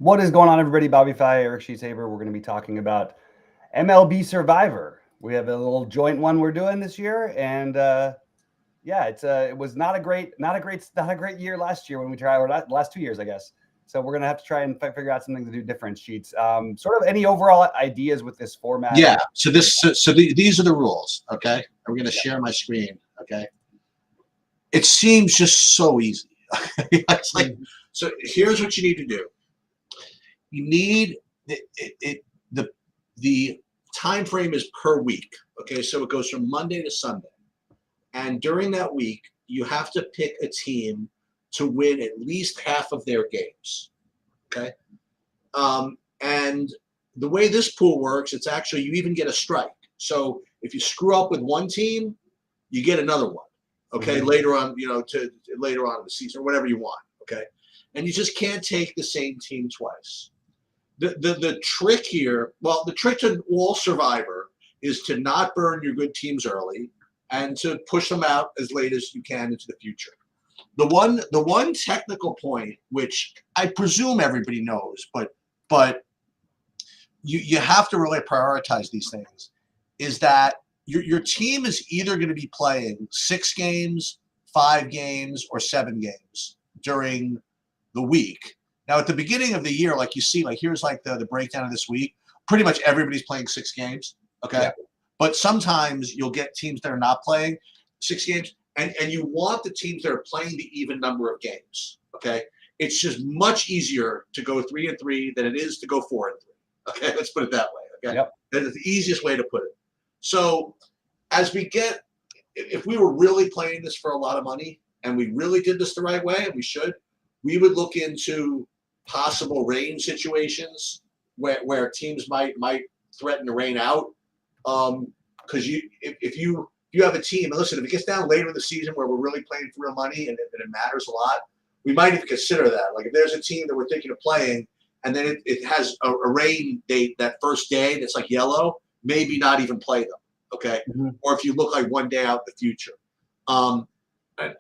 What is going on, everybody? BobbyFi, Eric Sheetsaber. We're going to be talking about MLB Survivor. We have a little joint one we're doing this year, and yeah, it was not a great year last year when we tried, or last 2 years, I guess. So we're gonna have to try and figure out something to do different. Sheets. Sort of any overall ideas with this format? Yeah. These are the rules. Okay, I'm going to share my screen. Okay. It seems just so easy. It's like, so here's what you need to do. You need the time frame is per week. Okay, so it goes from Monday to Sunday, and during that week, you have to pick a team to win at least half of their games. Okay, and the way this pool works, it's actually you even get a strike. So if you screw up with one team, you get another one. Okay, later on, later on in the season or whatever you want. Okay, and you just can't take the same team twice. The trick here, well, the trick to all Survivor is to not burn your good teams early and to push them out as late as you can into the future. The one technical point, which I presume everybody knows, but you have to really prioritize these things, is that your team is either going to be playing 6 games, 5 games, or 7 games during the week. Now, at the beginning of the year, like you see, like here's like the breakdown of this week. Pretty much everybody's playing 6 games, okay? Yeah. But sometimes you'll get teams that are not playing 6 games, and you want the teams that are playing the even number of games, okay? It's just much easier to go 3-3 than it is to go 4-3, okay? Let's put it that way, okay? Yep. That's the easiest way to put it. So as we get, if we were really playing this for a lot of money and we really did this the right way, and we would look into possible rain situations where teams might threaten to rain out. Because if you have a team, and listen, if it gets down later in the season where we're really playing for real money and it matters a lot, we might even consider that. Like if there's a team that we're thinking of playing and then it has a rain date that first day that's like yellow, maybe not even play them, okay? Or if you look like one day out in the future.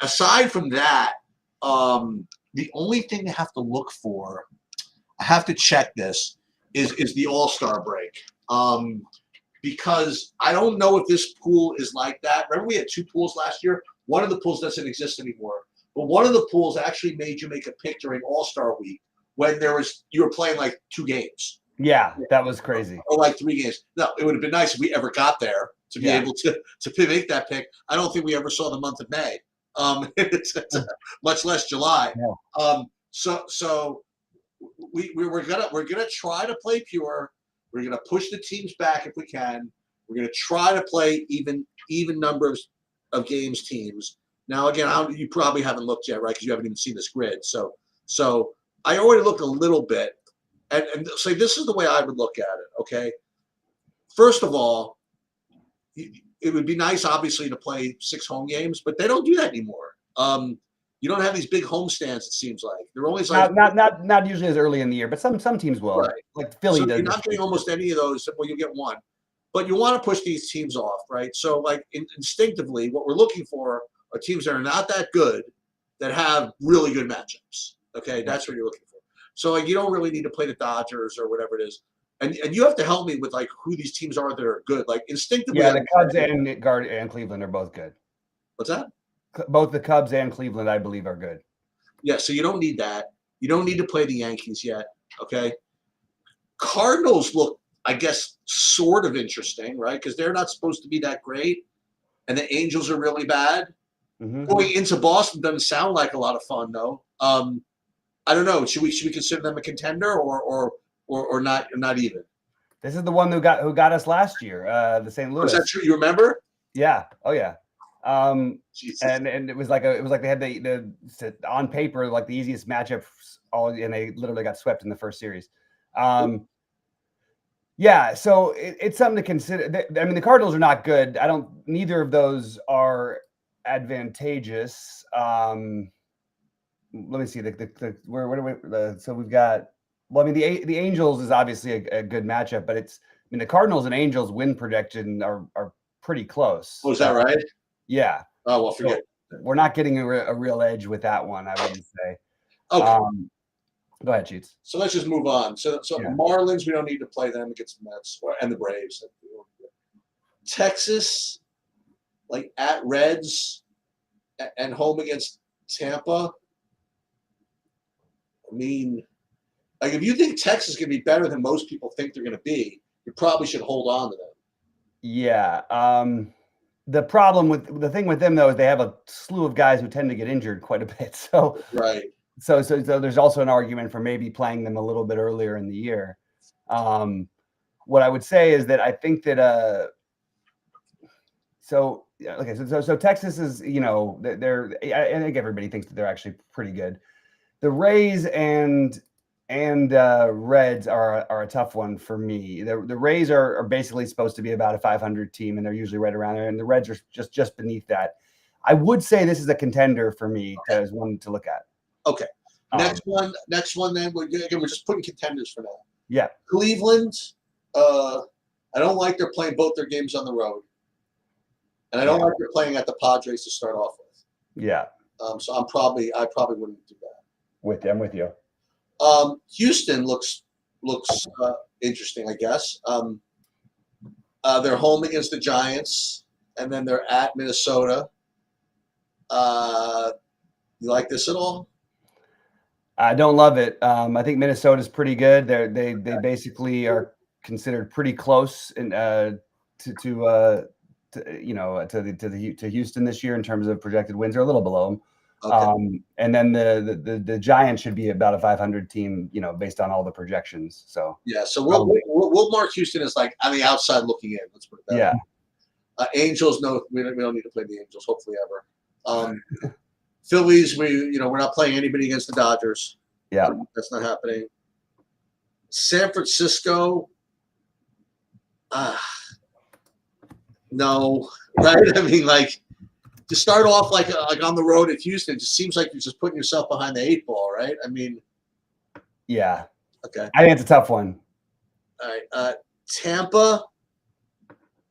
Aside from that, the only thing I have to look for, I have to check this, is the All-Star break. Because I don't know if this pool is like that. Remember we had 2 pools last year? One of the pools doesn't exist anymore. But one of the pools actually made you make a pick during All-Star week when you were playing like 2 games. Yeah, that was crazy. Or like 3 games. No, it would have been nice if we ever got there to be able to make that pick. I don't think we ever saw the month of May. Much less July. Yeah. So we're gonna try to play pure. We're gonna push the teams back if we can. We're gonna try to play even numbers of games teams. Now again, you probably haven't looked yet, right? Because you haven't even seen this grid. So I already looked a little bit, and so this is the way I would look at it. Okay, first of all, it would be nice, obviously, to play 6 home games, but they don't do that anymore. You don't have these big homestands. It seems like they're always like not usually as early in the year, but some teams will. Right. Like Philly so does. You're not getting almost any of those. Well, you get one, but you want to push these teams off, right? So, like instinctively, what we're looking for are teams that are not that good that have really good matchups. Okay, that's what you're looking for. So, like, you don't really need to play the Dodgers or whatever it is. And you have to help me with like who these teams are that are good. Like instinctively, yeah, the Cubs and Cleveland are both good. What's that? Both the Cubs and Cleveland, I believe, are good. Yeah, so you don't need that. You don't need to play the Yankees yet. Okay. Cardinals look, I guess, sort of interesting, right? Because they're not supposed to be that great, and the Angels are really bad. Going into Boston doesn't sound like a lot of fun, though. I don't know. Should we consider them a contender or not even? This is the one who got us last year, the St. Louis. Was that true? You remember? Yeah. Oh yeah. And it was like they had the on paper like the easiest matchup and they literally got swept in the first series. Yeah, so it's something to consider. I mean, the Cardinals are not good. Neither of those are advantageous. Let me see so we've got. Well, I mean, the Angels is obviously a good matchup, but the Cardinals and Angels win projection are pretty close. Oh, is that right? Yeah. Oh, well, forget. So we're not getting a real edge with that one, I wouldn't say. Okay. Go ahead, Cheats. So let's just move on. So Yeah. Marlins, we don't need to play them against the Mets and the Braves. Texas, like at Reds and home against Tampa. I mean, like if you think Texas is going to be better than most people think they're going to be, you probably should hold on to them. Yeah. The problem with the thing with them though is they have a slew of guys who tend to get injured quite a bit. So Right. So there's also an argument for maybe playing them a little bit earlier in the year. What I would say is that I think that so Texas is, you know, I think everybody thinks that they're actually pretty good. The Rays and Reds are a tough one for me. The Rays are basically supposed to be about a 500 team, and they're usually right around there, and the Reds are just beneath that. I would say this is a contender for me as one to look at. Okay. Next one. Then we're just putting contenders for now. Yeah. Cleveland. I don't like they're playing both their games on the road, and I don't like they're playing at the Padres to start off with. Yeah. So I probably wouldn't do that. I'm with you. Houston looks interesting, I guess. They're home against the Giants, and then they're at Minnesota. You like this at all? I don't love it. I think Minnesota's pretty good. They basically are considered pretty close to Houston this year in terms of projected wins. They're a little below them. Okay. And then the Giants should be about a 500 team, you know, based on all the projections. So yeah, so we'll mark Houston as like on the outside looking in. Let's put it that way. Angels, no, we don't need to play the Angels. Hopefully ever. Phillies, we're not playing anybody against the Dodgers. Yeah, that's not happening. San Francisco, no, right? I mean, like to start off like on the road at Houston, it just seems like you're just putting yourself behind the 8 ball, right? I mean, yeah. Okay. I think it's a tough one. All right, Tampa.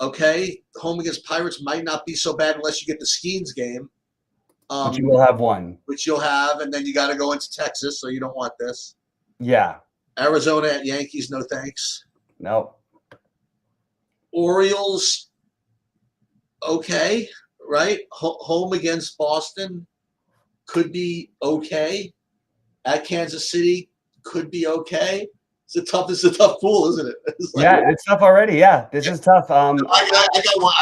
Okay, home against Pirates might not be so bad unless you get the Skeens game. But you will have one. Which you'll have, and then you got to go into Texas, so you don't want this. Yeah. Arizona at Yankees, no thanks. Nope. Orioles, okay, right? Home against Boston could be okay. At Kansas City could be okay. It's a tough pool, isn't it? It's tough already. Yeah, this is tough. I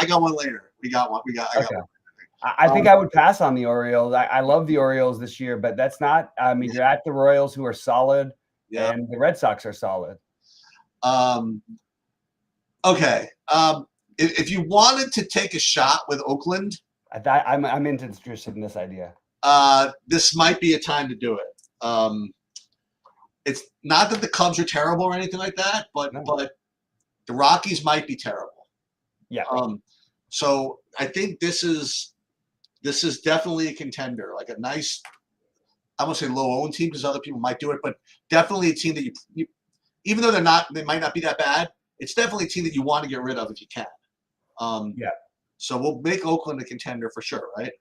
got one later. I got one. I think I would pass on the Orioles. I love the Orioles this year, but that's not. I mean, you're at the Royals, who are solid, and the Red Sox are solid. Okay. If you wanted to take a shot with Oakland, I'm interested in this idea. This might be a time to do it. It's not that the Cubs are terrible or anything like that, but the Rockies might be terrible. Yeah. So I think this is definitely a contender, like a nice, I won't say low-owned team because other people might do it, but definitely a team that you even though they might not be that bad, it's definitely a team that you want to get rid of if you can. So we'll make Oakland a contender for sure, right?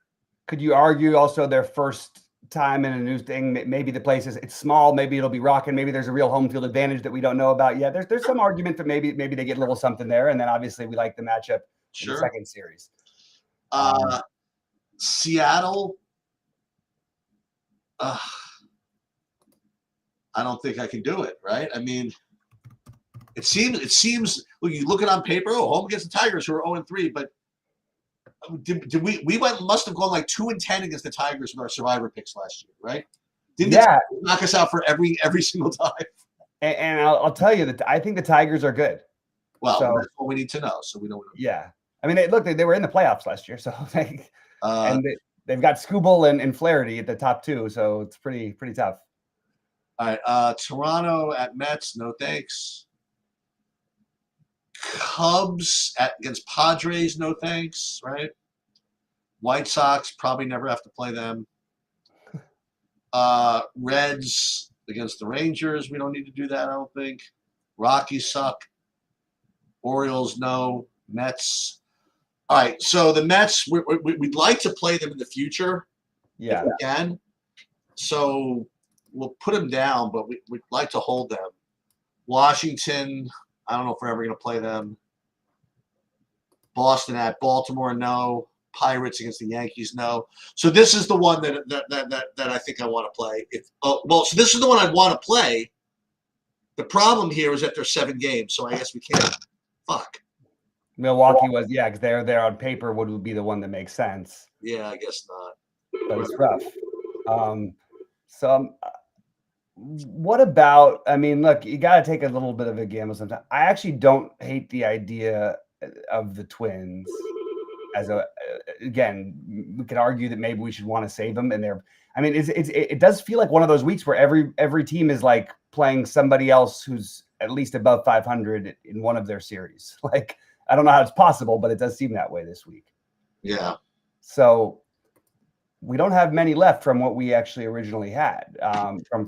Could you argue also their first time in a new thing? Maybe the place it's small, maybe it'll be rocking, maybe there's a real home field advantage that we don't know about yet. There's some argument that maybe they get a little something there, and then obviously we like the matchup in the second series. Seattle, I don't think I can do it, right? I mean, it seems when you look at it on paper, home against the Tigers who are 0-3, but we must have gone like 2-10 against the Tigers with our survivor picks last year, right? Didn't they knock us out for every single time? And I'll tell you that I think the Tigers are good. Well, that's what we need to know, so we don't know. Yeah. I mean, they were in the playoffs last year, so and they've got Skubal and Flaherty at the top two, so it's pretty tough. All right, Toronto at Mets, no thanks. Cubs against Padres, no thanks, right? White Sox, probably never have to play them. Reds against the Rangers, we don't need to do that, I don't think. Rockies suck. Orioles, no. Mets. All right, so the Mets, we'd like to play them in the future if we can. So we'll put them down, but we'd like to hold them. Washington, I don't know if we're ever going to play them. Boston at Baltimore, no. Pirates against the Yankees, no. So this is the one that I think I want to play. So this is the one I want to play. The problem here is that there's 7 games, so I guess we can't. Fuck. Milwaukee was, yeah, because they're there on paper would be the one that makes sense. Yeah, I guess not. But it's rough. What about? I mean, look, you got to take a little bit of a gamble sometimes. I actually don't hate the idea of the Twins. Again, we could argue that maybe we should want to save them, and it does feel like one of those weeks where every team is like playing somebody else who's at least above 500 in one of their series. Like, I don't know how it's possible, but it does seem that way this week. Yeah. So we don't have many left from what we actually originally had from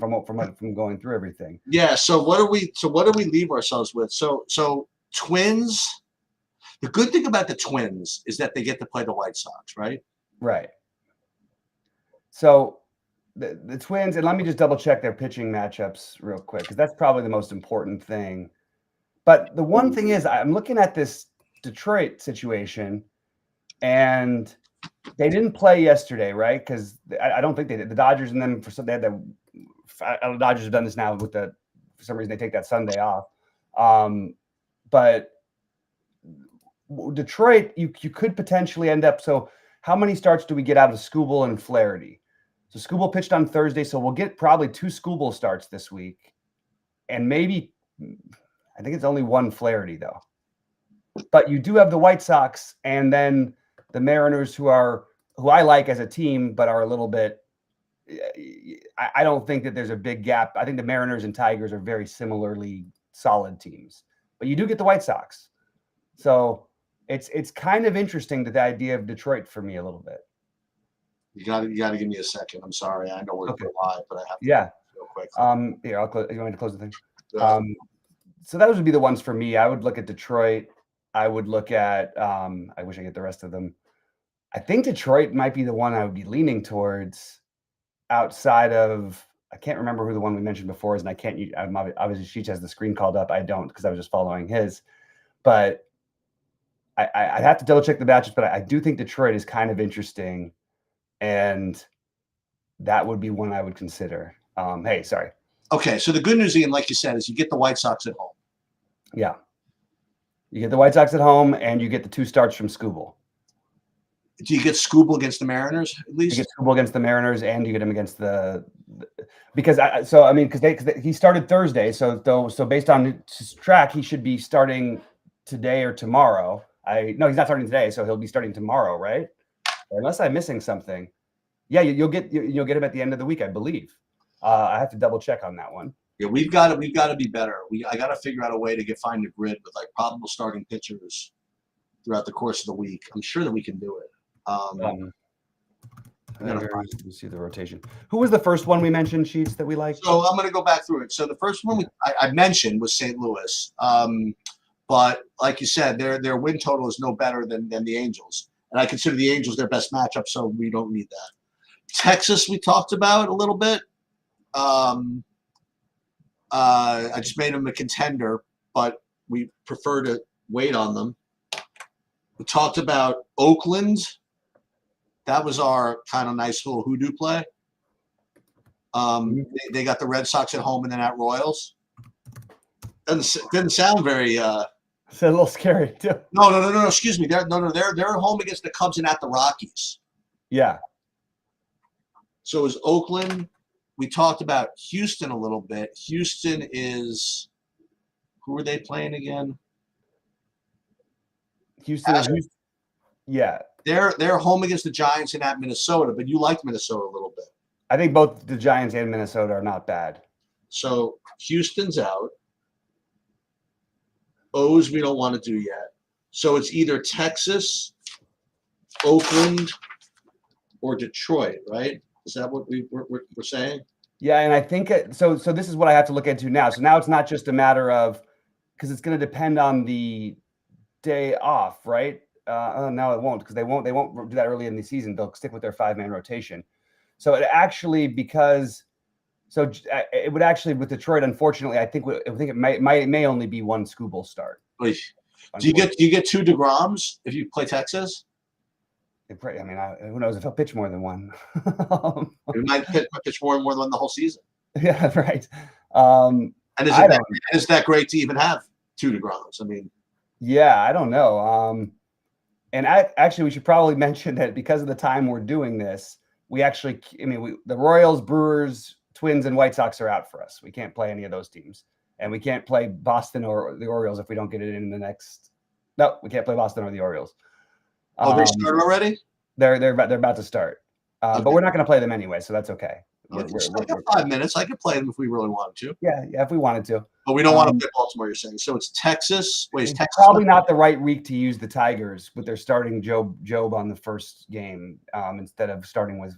going through everything. Yeah. So what do we leave ourselves with? So Twins. The good thing about the Twins is that they get to play the White Sox, right? Right. So the Twins, and let me just double check their pitching matchups real quick, because that's probably the most important thing. But the one thing is, I'm looking at this Detroit situation, and they didn't play yesterday, right? Because I don't think they did. The Dodgers and them, the Dodgers have done this now for some reason they take that Sunday off. But Detroit, you could potentially end up. So how many starts do we get out of Skubal and Flaherty? So Skubal pitched on Thursday, so we'll get probably 2 Skubal starts this week, and maybe I think it's only 1 Flaherty though. But you do have the White Sox and then the Mariners, who I like as a team, but are a little bit. I don't think that there's a big gap. I think the Mariners and Tigers are very similarly solid teams, but you do get the White Sox. So it's kind of interesting, the idea of Detroit for me a little bit. You got to give me a second. I'm sorry. I know we're live, but I have to real quick. Here, I'll close. You want me to close the thing? So those would be the ones for me. I would look at Detroit. I would look at. I wish I get the rest of them. I think Detroit might be the one I would be leaning towards. Outside of, I can't remember who the one we mentioned before is, and I can't. Obviously, Sheets has the screen called up. I don't, because I was just following his, but. I'd have to double check the matches, but I do think Detroit is kind of interesting, and that would be one I would consider. Hey, sorry. Okay, so the good news, Ian, like you said, is you get the White Sox at home. Yeah. You get the White Sox at home, and you get the 2 starts from Skubal. Do you get Skubal against the Mariners at least? You get Skubal against the Mariners, and you get him against because he started Thursday, so based on his track, he should be starting today or tomorrow. No, he's not starting today, so he'll be starting tomorrow, right? Unless I'm missing something. Yeah, you'll get him at the end of the week, I believe. I have to double check on that one. Yeah, we've got to be better. I got to figure out a way to find a grid with like probable starting pitchers throughout the course of the week. I'm sure that we can do it. Let's see the rotation. Who was the first one we mentioned, Sheets, that we liked? So I'm going to go back through it. So the first one I mentioned was St. Louis. But like you said, their win total is no better than the Angels. And I consider the Angels their best matchup, so we don't need that. Texas, we talked about a little bit. I just made them a contender, but we prefer to wait on them. We talked about Oakland. That was our kind of nice little hoodoo play. They got the Red Sox at home and then at Royals. Didn't sound very. It's a little scary too. No. Excuse me. They're at home against the Cubs and at the Rockies. Yeah. So it was Oakland. We talked about Houston a little bit. Houston is. Who are they playing again? Houston. Yeah. They're home against the Giants and at Minnesota, but you liked Minnesota a little bit. I think both the Giants and Minnesota are not bad. So Houston's out. O's we don't want to do yet. So it's either Texas, Oakland, or Detroit, right? Is that what we're saying? Yeah, and I think so. So this is what I have to look into now. So now it's not just a matter of, because it's going to depend on the day off, right? No, it won't, because they won't do that early in the season. They'll stick with their 5-man rotation. So it actually, because So it would actually with Detroit. Unfortunately, I think it may only be one Skubal start. Do you get 2 DeGroms if you play Texas? I mean, who knows if he'll pitch more than one? He might pitch more than one the whole season. Yeah, right. And is that great to even have 2 DeGroms? I mean, yeah, I don't know. And actually, we should probably mention that because of the time we're doing this, we actually, the Royals, Brewers, Twins, and White Sox are out for us. We can't play any of those teams, and we can't play Boston or the Orioles if we don't get it in the next. No, we can't play Boston or the Orioles. Oh, they started already? They're about to start, Okay. but we're not going to play them anyway, so that's okay. We're 5 minutes. I could play them if we really wanted to. Yeah, if we wanted to. But we don't want to play Baltimore. You're saying so? It's Texas. Wait, it's Texas. Probably not the right week to use the Tigers with their starting Job on the first game instead of starting with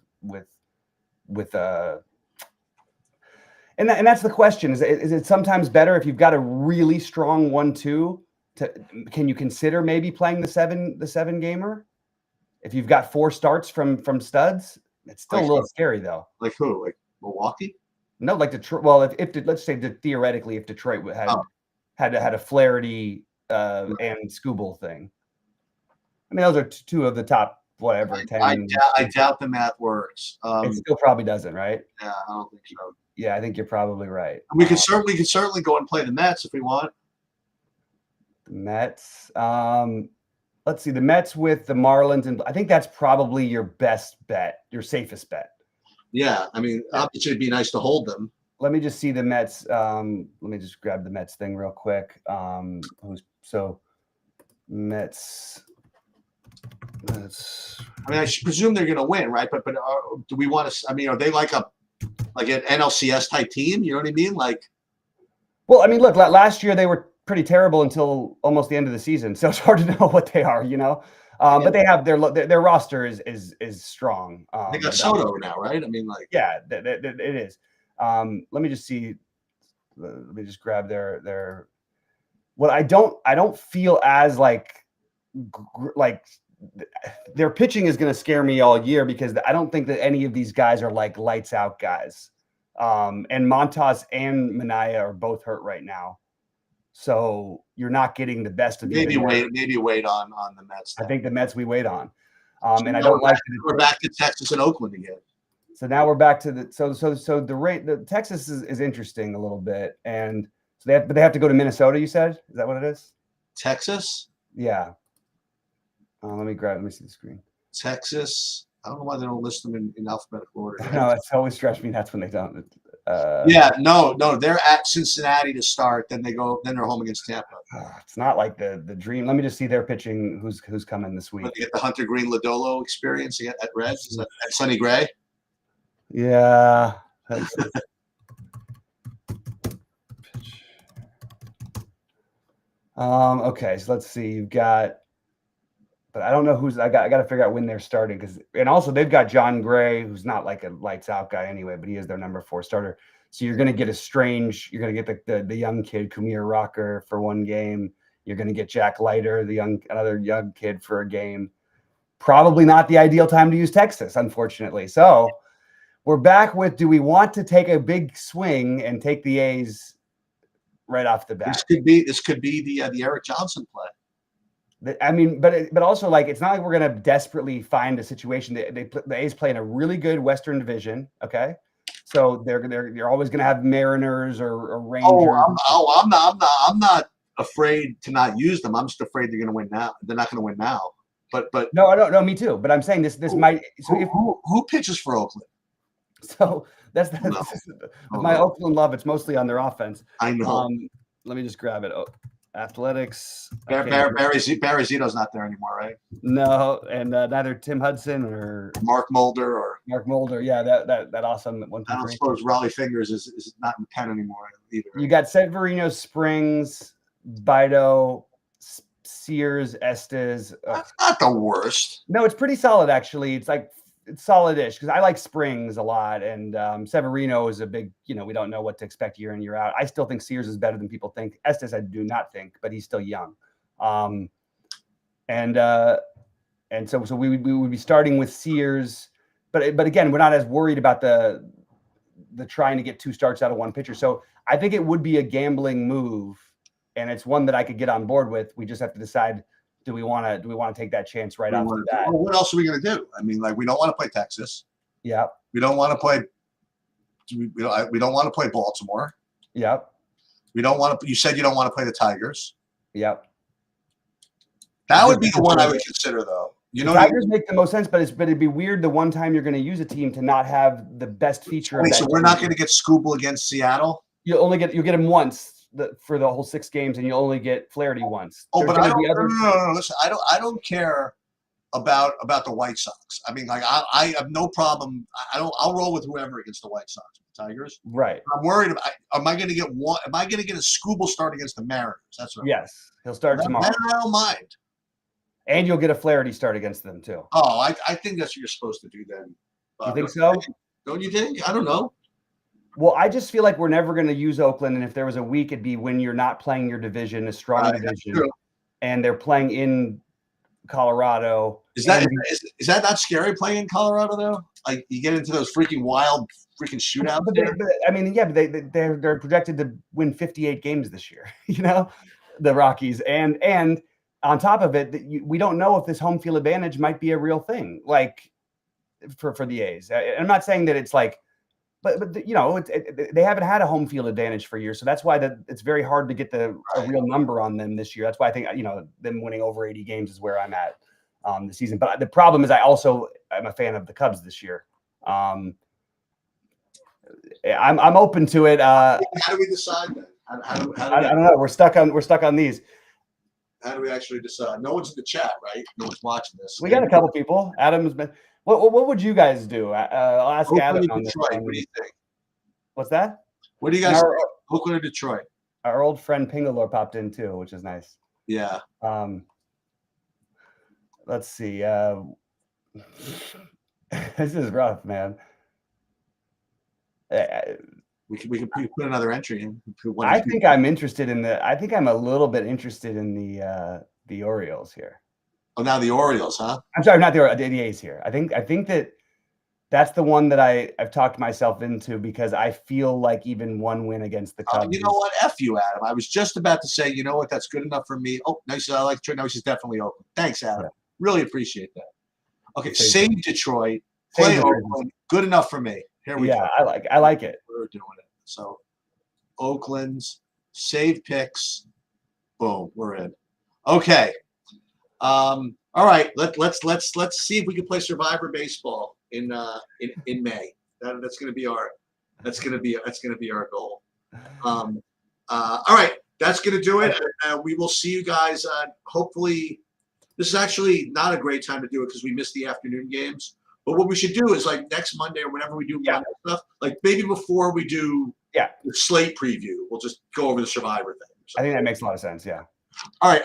and that's the question. Is it sometimes better if you've got a really strong 1-2? Can you consider maybe playing the seven gamer if you've got 4 starts from studs? It's still a little scary though. Like who? Like Milwaukee? No, like Detroit. Well, if let's say that theoretically, if Detroit had a Flaherty and Skubal thing, I mean, those are 2 of the top 10. I doubt the math works. It still probably doesn't, right? Yeah, I don't think so. Yeah, I think you're probably right. We could certainly go and play the Mets if we want. The Mets. Let's see, the Mets with the Marlins, and I think that's probably your best bet, your safest bet. Yeah, I mean, obviously it'd be nice to hold them. Let me just see the Mets. Let me just grab the Mets thing real quick. Mets. I mean, I should presume they're going to win, right? But do we want to? I mean, are they like an NLCS type team? You know what I mean? Like, well, I mean, look, last year they were pretty terrible until almost the end of the season, so it's hard to know what they are, But they have their roster is strong. They got Soto now, right? I mean, like, yeah, it is. Let me just see. Let me just grab their. What I don't feel as like their pitching is going to scare me all year because I don't think that any of these guys are like lights out guys. And Montas and Minaya are both hurt right now. So you're not getting the best of maybe wait on the Mets. I think the Mets we wait on. And I don't like we're back to Texas and Oakland again. So now we're back to the Texas is interesting a little bit. And so they have to go to Minnesota, you said? Is that what it is? Texas? Yeah. Let me see the screen. Texas. I don't know why they don't list them in alphabetical order. No, it's always stressed me. That's when they don't. No. They're at Cincinnati to start. Then they're home against Tampa. It's not like the dream. Let me just see their pitching. Who's coming this week? They get the Hunter Green Lodolo experience at Reds. Is that Sonny Gray? Yeah. Okay, so let's see. You've got. But I don't know I got to figure out when they're starting and also they've got John Gray, who's not like a lights out guy anyway, but he is their number 4 starter. So you're going to get you're going to get the young kid, Kumir Rocker for 1 game. You're going to get Jack Leiter, another young kid for a game. Probably not the ideal time to use Texas, unfortunately. So we're back with, do we want to take a big swing and take the A's right off the bat? This could be the Eric Johnson play. I mean, but also like it's not like we're going to desperately find a situation. The A's play in a really good Western Division. Okay, so they're always going to have Mariners or Rangers. I'm not afraid to not use them. I'm just afraid they're going to win now. They're not going to win now. But no, I don't know. Me too. But I'm saying this might. So who pitches for Oakland? So that's my Oakland love. It's mostly on their offense. I know. Let me just grab it. Athletics. Barry Zito's not there anymore, right? No, and neither Tim Hudson or Mark Mulder. Yeah, that awesome 1, 2, 3. I don't suppose Raleigh Fingers is not in the pen anymore either. You got Severino, Springs, Bido, Sears, Estes. That's not the worst. No, it's pretty solid actually. It's solid-ish because I like Springs a lot, and Severino is a big, we don't know what to expect year in, year out. I still think Sears is better than people think. Estes, I do not think, but he's still young. And so we would be starting with Sears, but again, we're not as worried about the the trying to get 2 starts out of 1 pitcher. So I think it would be a gambling move, and it's one that I could get on board with. We just have to decide, do we want to take that chance right off the bat? Well, what else are we going to do? I mean, like, we don't want to play Texas. Yep. We don't want to play. We don't want to play Baltimore. Yep. We don't want to. You said you don't want to play the Tigers. Yep. That would be the one I would consider, though. You know, Tigers make the most sense, but it'd be weird the one time you're going to use a team to not have the best feature. Wait, so we're not going to get Scooble against Seattle? You'll get him once for the whole 6 games, and you'll only get Flaherty once. Oh, but I don't. No. Listen, I don't care about the White Sox. I mean, like, I have no problem. I'll roll with whoever against the White Sox. Tigers. Right. I'm worried about. Am I going to get one? Am I going to get a Scooble start against the Mariners? That's what. Yes, he'll start tomorrow. I don't mind. And you'll get a Flaherty start against them too. Oh, I think that's what you're supposed to do then. You think so? Don't you think? I don't know. Well, I just feel like we're never going to use Oakland, and if there was a week, it'd be when you're not playing your division, a strong division, and they're playing in Colorado. Is that not scary playing in Colorado though? Like, you get into those wild shootouts. But they're projected to win 58 games this year. You know, the Rockies, and on top of it, we don't know if this home field advantage might be a real thing, like for the A's. I'm not saying that it's like, but you know, they haven't had a home field advantage for years, so that's why it's very hard to get a real number on them this year. That's why I think, you know, them winning over 80 games is where I'm at this season. But the problem is, I'm a fan of the Cubs this year. I'm open to it. How do we decide then? I don't know. We're stuck on these. How do we actually decide? No one's in the chat, right? No one's watching this. We got a couple people. Adam's been. What would you guys do? I'll ask Adam on this. What do you think? What's that? What do you guys think? Oakland or Detroit? Our old friend Pingalore popped in too, which is nice. Yeah. Let's see. This is rough, man. We can put another entry in. I think I'm a little bit interested in the Orioles here. Oh, now the Orioles, huh? I'm sorry, not the A's here. I think that's the one that I've talked myself into, because I feel like even one win against the Cubs. You know what? F you, Adam. I was just about to say, you know what? That's good enough for me. Oh, nice. I like Detroit. No, she's definitely Oakland. Thanks, Adam. Yeah. Really appreciate that. Okay, save Detroit. Play Oakland. Good enough for me. Here we go. Yeah, I like it. We're doing it. So, Oakland's save picks. Boom, we're in. Okay. All right. Let's see if we can play Survivor Baseball in May. That's gonna be our goal. All right. That's gonna do it. We will see you guys. Hopefully, this is actually not a great time to do it because we missed the afternoon games. But what we should do is, like, next Monday or whenever we do Monday stuff, like maybe before we do the slate preview, we'll just go over the Survivor thing. I think that makes a lot of sense. Yeah. All right.